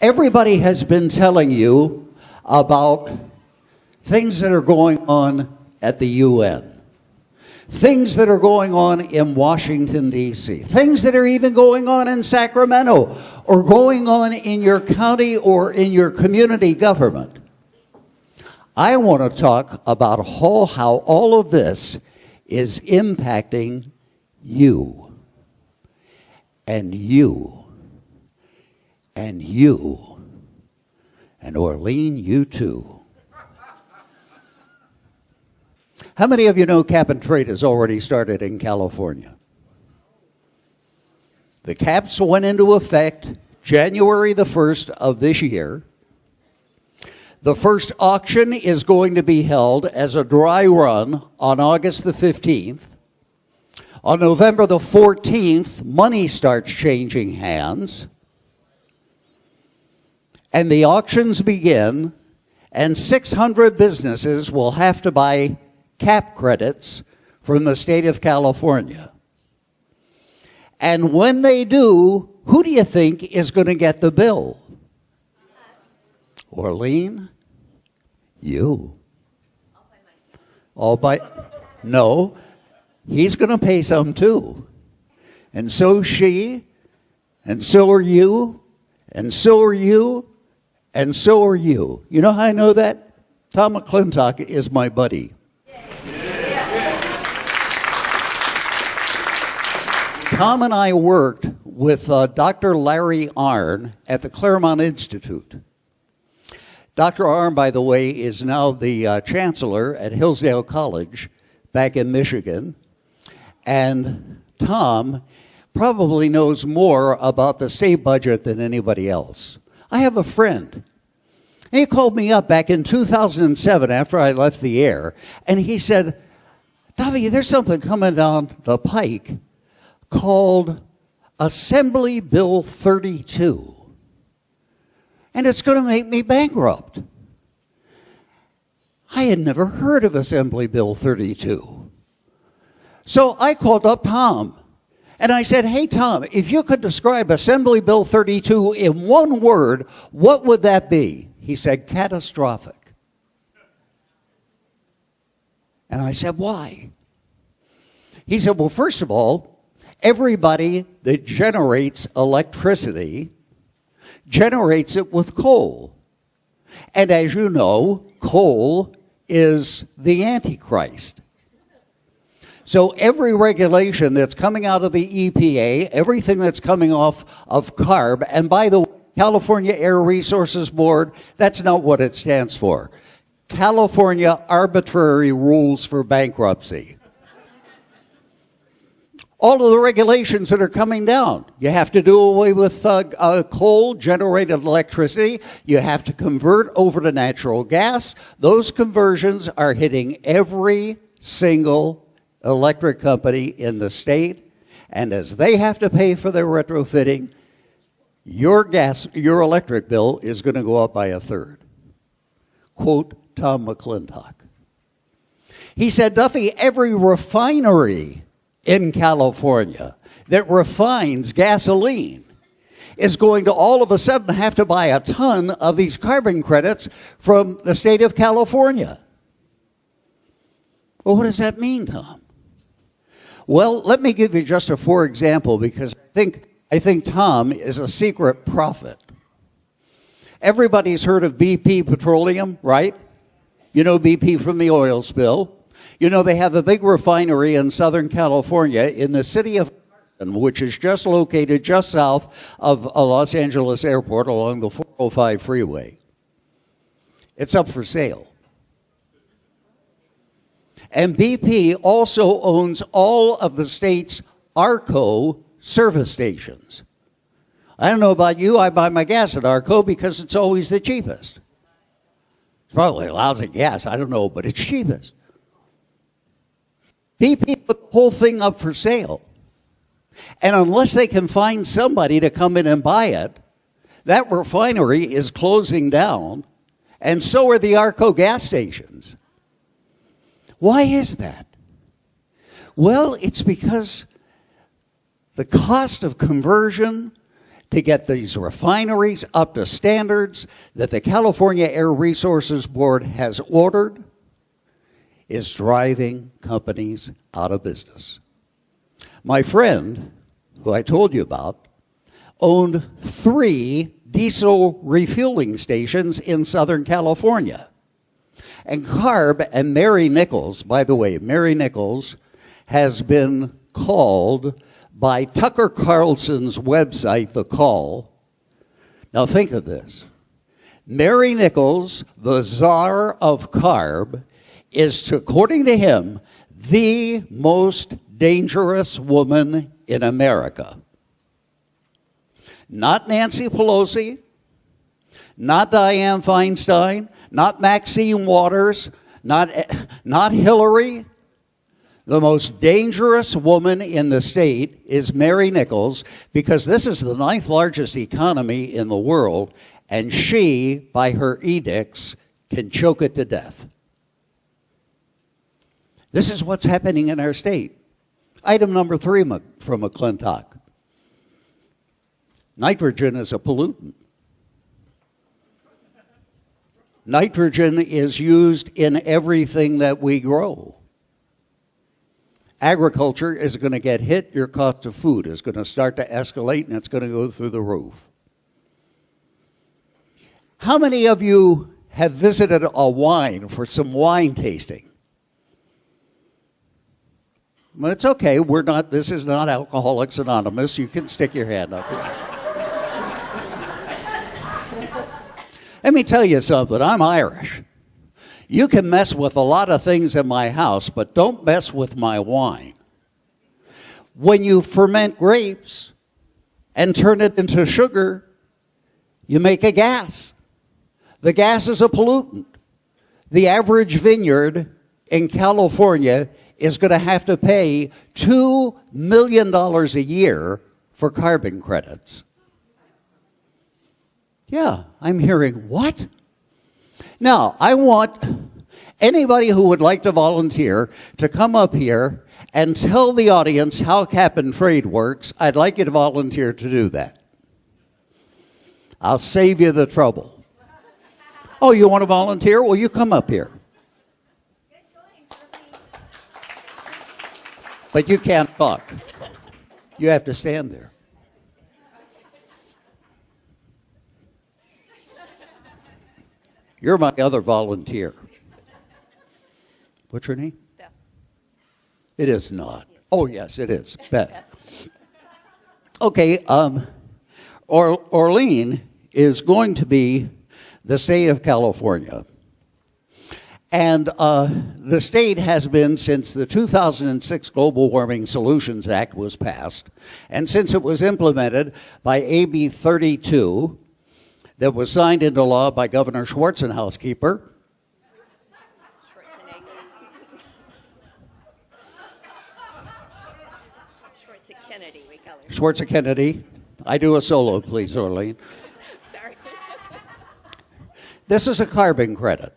Everybody has been telling you about things that are going on at the UN, things that are going on in Washington, D.C., things that are even going on in Sacramento or going on in your county or in your community government. I want to talk about how all of this is impacting you and you and you and Orlean, you too. How many of you know cap and trade has already started in California? The caps went into effect January the 1st of this year. The first auction is going to be held as a dry run on August the 15th. On November the 14th, money starts changing hands. And the auctions begin, and 600 businesses will have to buy cap credits from the state of California. And when they do, who do you think is going to get the bill? Orlean? You. All by no, he's going to pay some too. And so she, and so are you, and so are you, and so are you. You know how I know that? Tom McClintock is my buddy. Tom and I worked with Dr. Larry Arnn at the Claremont Institute. Dr. Arnn, by the way, is now the chancellor at Hillsdale College back in Michigan. And Tom probably knows more about the state budget than anybody else. I have a friend, and he called me up back in 2007 after I left the air, and he said, Duffy, there's something coming down the pike called Assembly Bill 32, and it's going to make me bankrupt. I had never heard of Assembly Bill 32. So I called up Tom. And I said, hey, Tom, if you could describe Assembly Bill 32 in one word, what would that be? He said, catastrophic. And I said, why? He said, well, first of all, everybody that generates electricity generates it with coal. And as you know, coal is the Antichrist. So every regulation that's coming out of the EPA, everything that's coming off of CARB, and by the way, California Air Resources Board, that's not what it stands for. California Arbitrary Rules for Bankruptcy. All of the regulations that are coming down. You have to do away with coal-generated electricity. You have to convert over to natural gas. Those conversions are hitting every single electric company in the state, and as they have to pay for their retrofitting, your electric bill is going to go up by a third. Quote Tom McClintock. He said, Duffy, every refinery in California that refines gasoline is going to all of a sudden have to buy a ton of these carbon credits from the state of California. Well, what does that mean, Tom? Well, let me give you just a for example, because I think Tom is a secret prophet. Everybody's heard of BP Petroleum, right? You know BP from the oil spill. You know they have a big refinery in Southern California in the city of Carson, which is just located just south of Los Angeles Airport along the 405 freeway. It's up for sale. And BP also owns all of the state's ARCO service stations. I don't know about you, I buy my gas at ARCO because it's always the cheapest. It's probably lousy gas, I don't know, but it's cheapest. BP put the whole thing up for sale. And unless they can find somebody to come in and buy it, that refinery is closing down, and so are the ARCO gas stations. Why is that? Well, it's because the cost of conversion to get these refineries up to standards that the California Air Resources Board has ordered is driving companies out of business. My friend, who I told you about, owned 3 diesel refueling stations in Southern California. And CARB and Mary Nichols, by the way, Mary Nichols has been called by Tucker Carlson's website, The Call. Now think of this. Mary Nichols, the czar of CARB, is, according to him, the most dangerous woman in America. Not Nancy Pelosi, not Dianne Feinstein, not Maxine Waters, not Hillary. The most dangerous woman in the state is Mary Nichols, because this is the 9th largest economy in the world, and she, by her edicts, can choke it to death. This is what's happening in our state. Item number 3 from McClintock. Nitrogen is a pollutant. Nitrogen is used in everything that we grow. Agriculture is going to get hit. Your cost of food is going to start to escalate, and it's going to go through the roof. How many of you have visited a wine for some wine tasting? Well, it's okay. This is not Alcoholics Anonymous. You can stick your hand up. Let me tell you something. I'm Irish. You can mess with a lot of things in my house, but don't mess with my wine. When you ferment grapes and turn it into sugar, you make a gas. The gas is a pollutant. The average vineyard in California is going to have to pay $2 million a year for carbon credits. Yeah, I'm hearing, what? Now, I want anybody who would like to volunteer to come up here and tell the audience how cap and trade works. I'd like you to volunteer to do that. I'll save you the trouble. Oh, you want to volunteer? Well, you come up here. But you can't talk. You have to stand there. You're my other volunteer. What's your name? Beth. It is not. Yes. Oh, yes, it is. Beth. Okay, Orlean is going to be the state of California. And the state has been, since the 2006 Global Warming Solutions Act was passed, and since it was implemented by AB32, that was signed into law by Governor Schwarzenegger. Kennedy, we call her. Schwarzenegger. I do a solo, please, Orlean. Sorry. This is a carbon credit.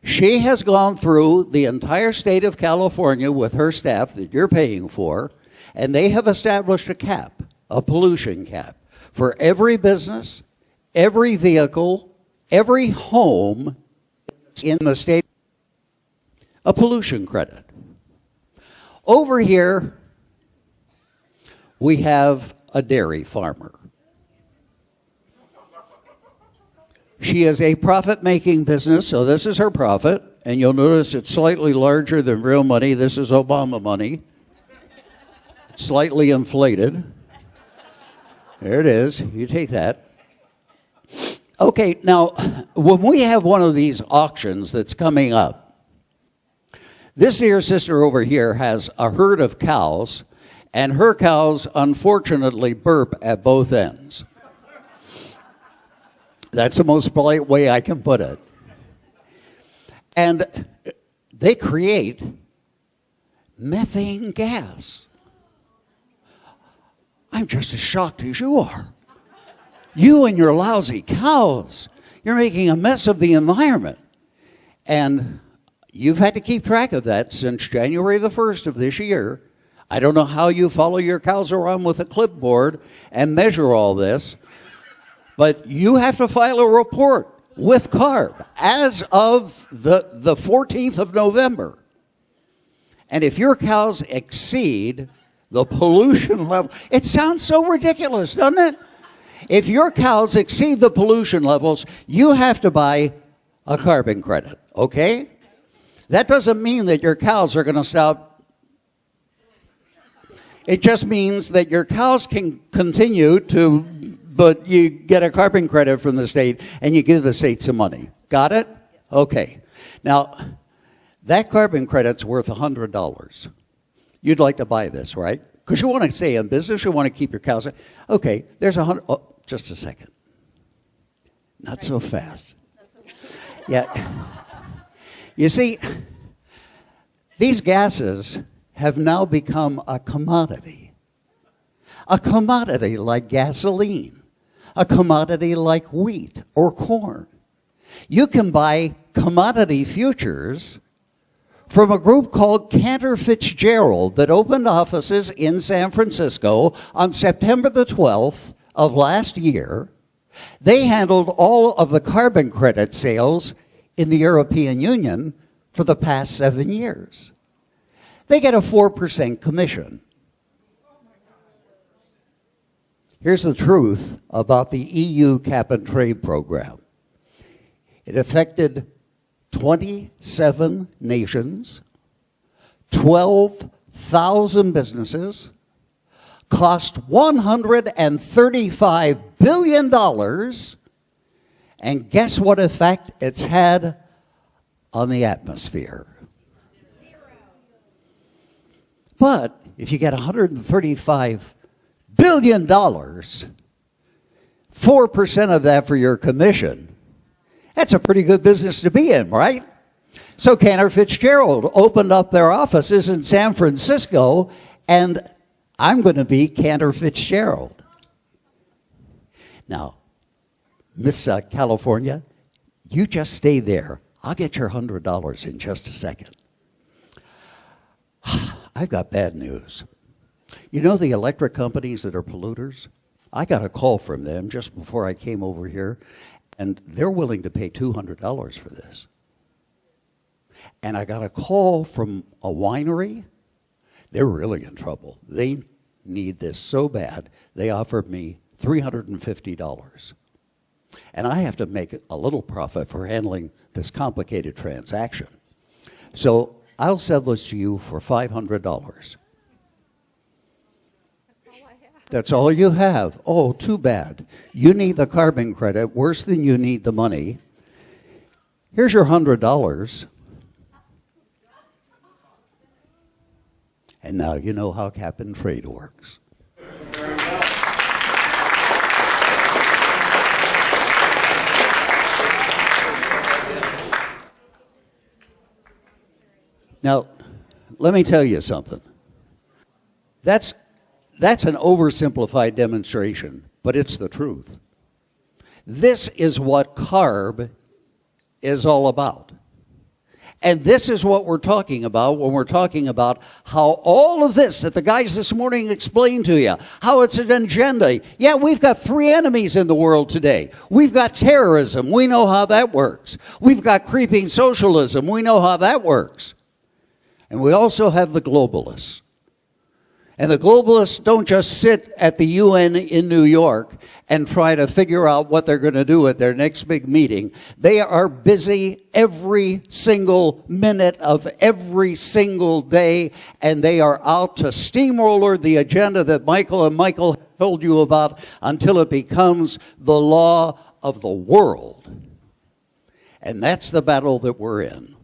She has gone through the entire state of California with her staff that you're paying for, and they have established a cap, a pollution cap, for every business, every vehicle, every home in the state. A pollution credit. Over here, we have a dairy farmer. She is a profit-making business, so this is her profit, and you'll notice it's slightly larger than real money. This is Obama money. Slightly inflated. There it is. You take that. Okay, now, when we have one of these auctions that's coming up, this dear sister over here has a herd of cows, and her cows, unfortunately, burp at both ends. That's the most polite way I can put it. And they create methane gas. I'm just as shocked as you are. You and your lousy cows, you're making a mess of the environment. And you've had to keep track of that since January the 1st of this year. I don't know how you follow your cows around with a clipboard and measure all this, but you have to file a report with CARB as of the 14th of November. And if your cows exceed the pollution level, it sounds so ridiculous, doesn't it? If your cows exceed the pollution levels, you have to buy a carbon credit, okay? That doesn't mean that your cows are going to stop. It just means that your cows can continue to, but you get a carbon credit from the state and you give the state some money. Got it? Okay. Now, that carbon credit's worth $100. You'd like to buy this, right? Because you want to stay in business, you want to keep your cows. Okay, there's $100. Oh, just a second. Not so fast. Yeah. You see, these gases have now become a commodity. A commodity like gasoline. A commodity like wheat or corn. You can buy commodity futures from a group called Cantor Fitzgerald that opened offices in San Francisco on September the 12th of last year. They handled all of the carbon credit sales in the European Union for the past 7 years. They get a 4% commission. Here's the truth about the EU cap and trade program. It affected 27 nations, 12,000 businesses, cost $135 billion, and guess what effect it's had on the atmosphere? But if you get $135 billion, 4% of that for your commission, that's a pretty good business to be in, right? So Cantor Fitzgerald opened up their offices in San Francisco, and I'm going to be Cantor Fitzgerald. Now, Miss California, you just stay there. I'll get your $100 in just a second. I've got bad news. You know the electric companies that are polluters? I got a call from them just before I came over here, and they're willing to pay $200 for this. And I got a call from a winery. They're really in trouble. They need this so bad, they offered me $350. And I have to make a little profit for handling this complicated transaction. So I'll sell this to you for $500. That's all you have. Oh, too bad. You need the carbon credit worse than you need the money. Here's your $100. And now you know how cap and trade works. Now, let me tell you something. That's an oversimplified demonstration, but it's the truth. This is what CARB is all about. And this is what we're talking about when we're talking about how all of this that the guys this morning explained to you, how it's an agenda. Yeah, we've got 3 enemies in the world today. We've got terrorism. We know how that works. We've got creeping socialism. We know how that works. And we also have the globalists. And the globalists don't just sit at the UN in New York and try to figure out what they're going to do at their next big meeting. They are busy every single minute of every single day, and they are out to steamroller the agenda that Michael told you about until it becomes the law of the world. And that's the battle that we're in.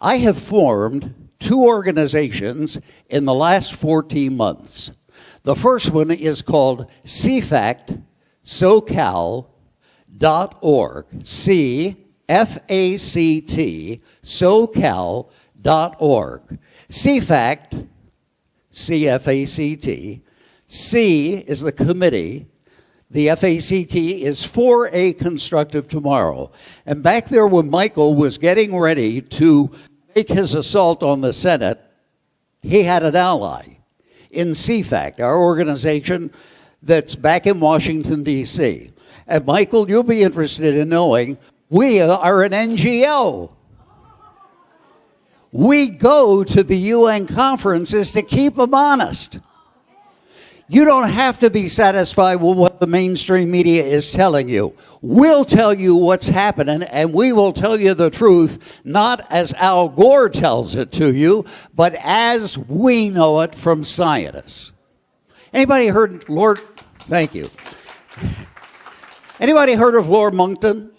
I have formed 2 organizations in the last 14 months. The first one is called CFACT, SoCal.org, C-F-A-C-T, SoCal.org. CFACT, C-F-A-C-T, C is the committee, the FACT is for a constructive tomorrow. And back there when Michael was getting ready to make his assault on the Senate, he had an ally in CFAC, our organization that's back in Washington, D.C. And Michael, you'll be interested in knowing we are an NGO. We go to the UN conferences to keep them honest. You don't have to be satisfied with what the mainstream media is telling you. We'll tell you what's happening, and we will tell you the truth, not as Al Gore tells it to you, but as we know it from scientists. Anybody heard Lord? Thank you. Anybody heard of Lord Monckton?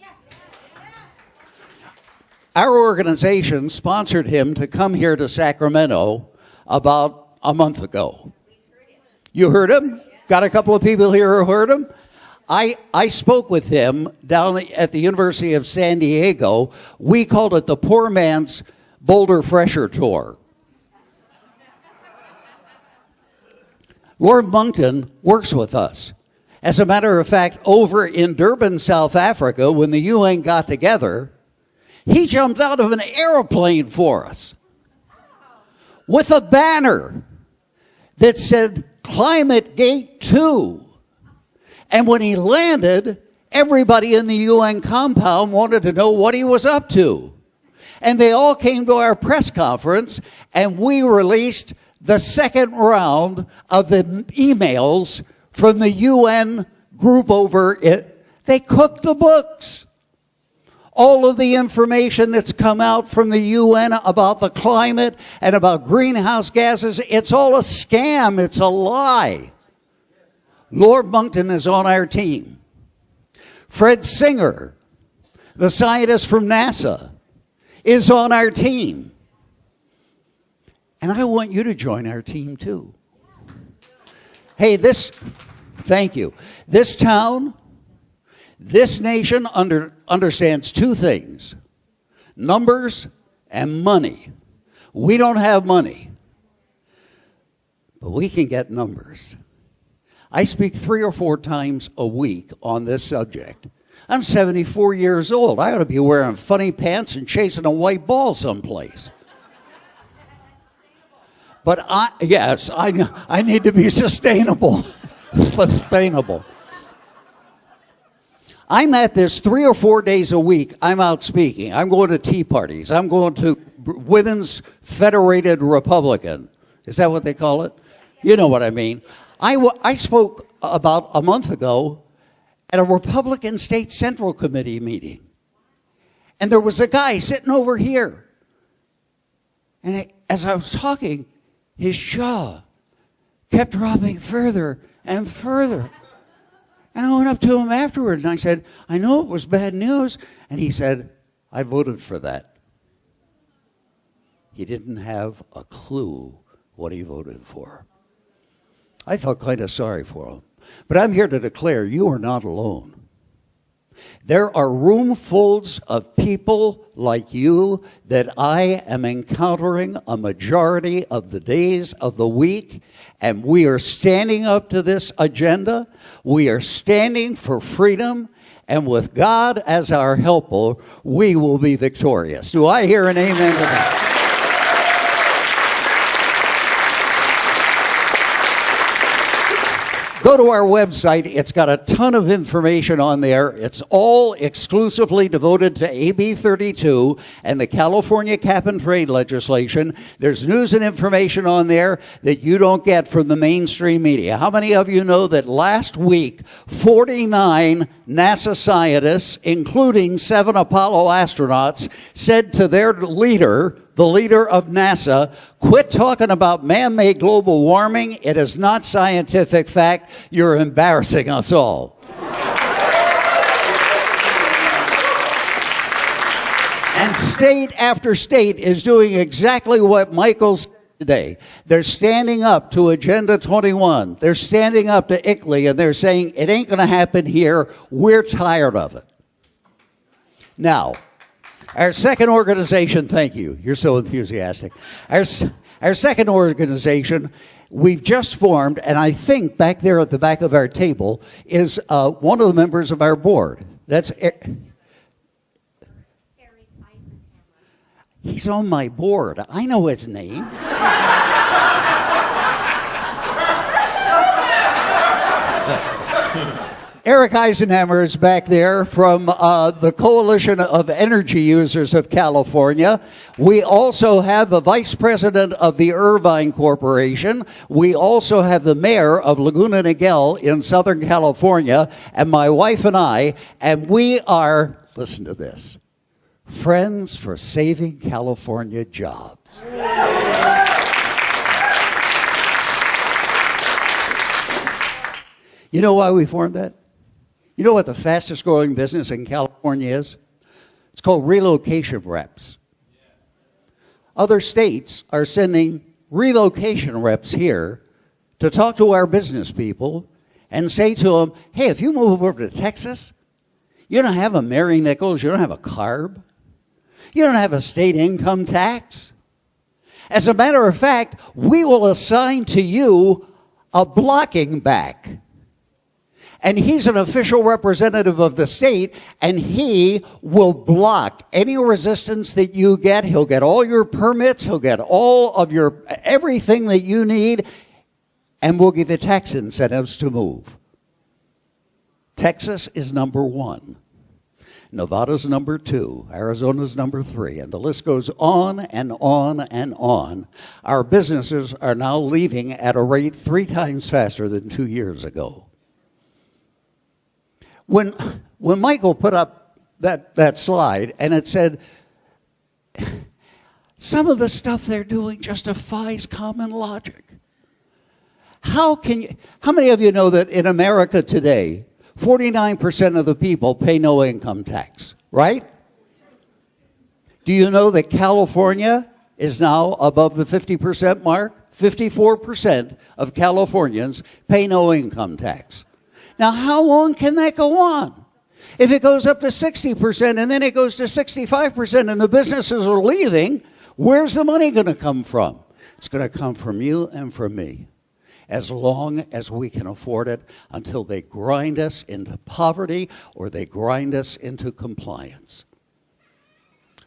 Our organization sponsored him to come here to Sacramento about a month ago. You heard him? Got a couple of people here who heard him? I spoke with him down at the University of San Diego. We called it the Poor Man's Boulder Fresher Tour. Lord Monckton works with us. As a matter of fact, over in Durban, South Africa, when the UN got together, he jumped out of an airplane for us with a banner that said Climate Gate 2. And when he landed, everybody in the UN compound wanted to know what he was up to. And they all came to our press conference, and we released the second round of the emails from the UN group over it. They cooked the books. All of the information that's come out from the UN about the climate and about greenhouse gases, it's all a scam. It's a lie. Lord Monckton is on our team. Fred Singer, the scientist from NASA, is on our team. And I want you to join our team too. Hey, thank you. This town, this nation understands two things: numbers and money. We don't have money, but we can get numbers. I speak 3 or 4 times a week on this subject. I'm 74 years old. I ought to be wearing funny pants and chasing a white ball someplace. But I need to be sustainable. Sustainable. I'm at this 3 or 4 days a week. I'm out speaking. I'm going to tea parties. I'm going to Women's Federated Republican. Is that what they call it? You know what I mean. I spoke about a month ago at a Republican State Central Committee meeting. And there was a guy sitting over here. And as I was talking, his jaw kept dropping further and further. And I went up to him afterward and I said, I know it was bad news. And he said, I voted for that. He didn't have a clue what he voted for. I felt kind of sorry for him. But I'm here to declare you are not alone. There are roomfuls of people like you that I am encountering a majority of the days of the week, and we are standing up to this agenda. We are standing for freedom, and with God as our helper, we will be victorious. Do I hear an amen to that? Go to our website. It's got a ton of information on there. It's all exclusively devoted to AB32 and the California cap and trade legislation. There's news and information on there that you don't get from the mainstream media. How many of you know that last week, 49 NASA scientists, including 7 Apollo astronauts, said to their leader, the leader of NASA, quit talking about man-made global warming. It is not scientific fact. You're embarrassing us all. And state after state is doing exactly what Michael said today. They're standing up to Agenda 21. They're standing up to ICLEI, and they're saying, it ain't going to happen here. We're tired of it. Now, our second organization, thank you. You're so enthusiastic. Our second organization, we've just formed, and I think back there at the back of our table is one of the members of our board. That's He's on my board. I know his name. Eric Eisenhammer is back there from the Coalition of Energy Users of California. We also have the Vice President of the Irvine Corporation. We also have the Mayor of Laguna Niguel in Southern California, and my wife and I, and we are, listen to this, Friends for Saving California Jobs. You know why we formed that? You know what the fastest growing business in California is? It's called relocation reps. Other states are sending relocation reps here to talk to our business people and say to them, hey, if you move over to Texas, you don't have a Mary Nichols, you don't have a CARB, you don't have a state income tax. As a matter of fact, we will assign to you a blocking back. And he's an official representative of the state, and he will block any resistance that you get. He'll get all your permits. He'll get all of your, everything that you need, and we'll give you tax incentives to move. Texas is number 1. Nevada's number 2. Arizona's number 3. And the list goes on and on and on. Our businesses are now leaving at a rate 3 times faster than 2 years ago. When Michael put up that slide and it said, some of the stuff they're doing just defies common logic. How many of you know that in America today, 49% of the people pay no income tax, right? Do you know that California is now above the 50% mark? 54% of Californians pay no income tax. Now, how long can that go on? If it goes up to 60% and then it goes to 65% and the businesses are leaving, where's the money going to come from? It's going to come from you and from me, as long as we can afford it, until they grind us into poverty or they grind us into compliance.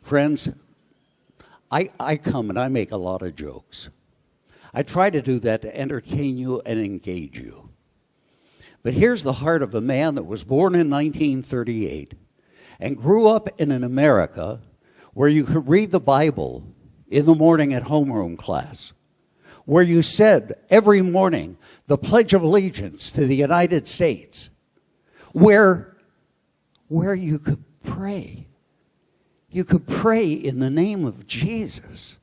Friends, I come and I make a lot of jokes. I try to do that to entertain you and engage you. But here's the heart of a man that was born in 1938 and grew up in an America where you could read the Bible in the morning at homeroom class, where you said every morning the Pledge of Allegiance to the United States, where you could pray. You could pray in the name of Jesus,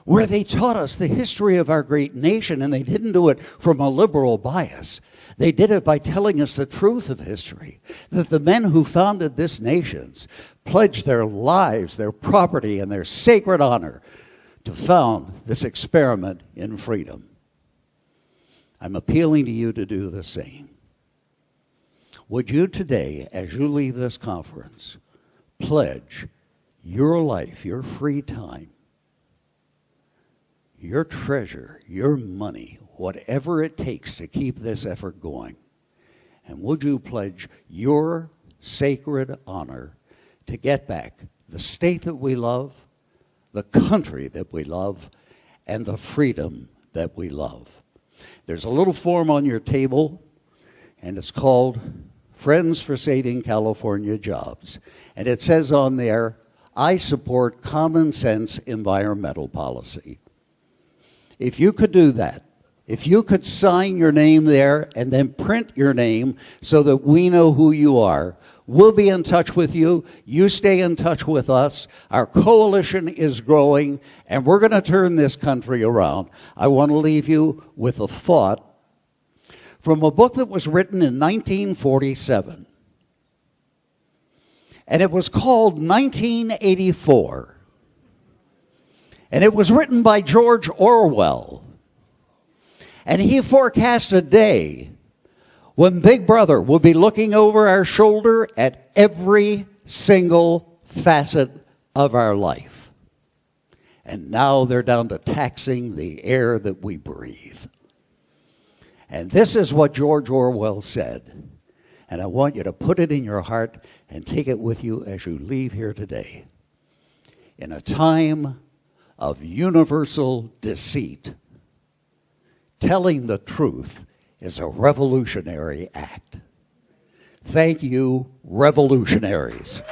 where they taught us the history of our great nation, and they didn't do it from a liberal bias. They did it by telling us the truth of history, that the men who founded this nation pledged their lives, their property, and their sacred honor to found this experiment in freedom. I'm appealing to you to do the same. Would you today, as you leave this conference, pledge your life, your free time, your treasure, your money, whatever it takes to keep this effort going? And would you pledge your sacred honor to get back the state that we love, the country that we love, and the freedom that we love? There's a little form on your table, and it's called Friends for Saving California Jobs. And it says on there, I support common sense environmental policy. If you could do that, if you could sign your name there and then print your name so that we know who you are, we'll be in touch with you. You stay in touch with us. Our coalition is growing, and we're going to turn this country around. I want to leave you with a thought from a book that was written in 1947. And it was called 1984. And it was written by George Orwell. And he forecast a day when Big Brother will be looking over our shoulder at every single facet of our life. And now they're down to taxing the air that we breathe. And this is what George Orwell said. And I want you to put it in your heart and take it with you as you leave here today. In a time of universal deceit, telling the truth is a revolutionary act. Thank you, revolutionaries.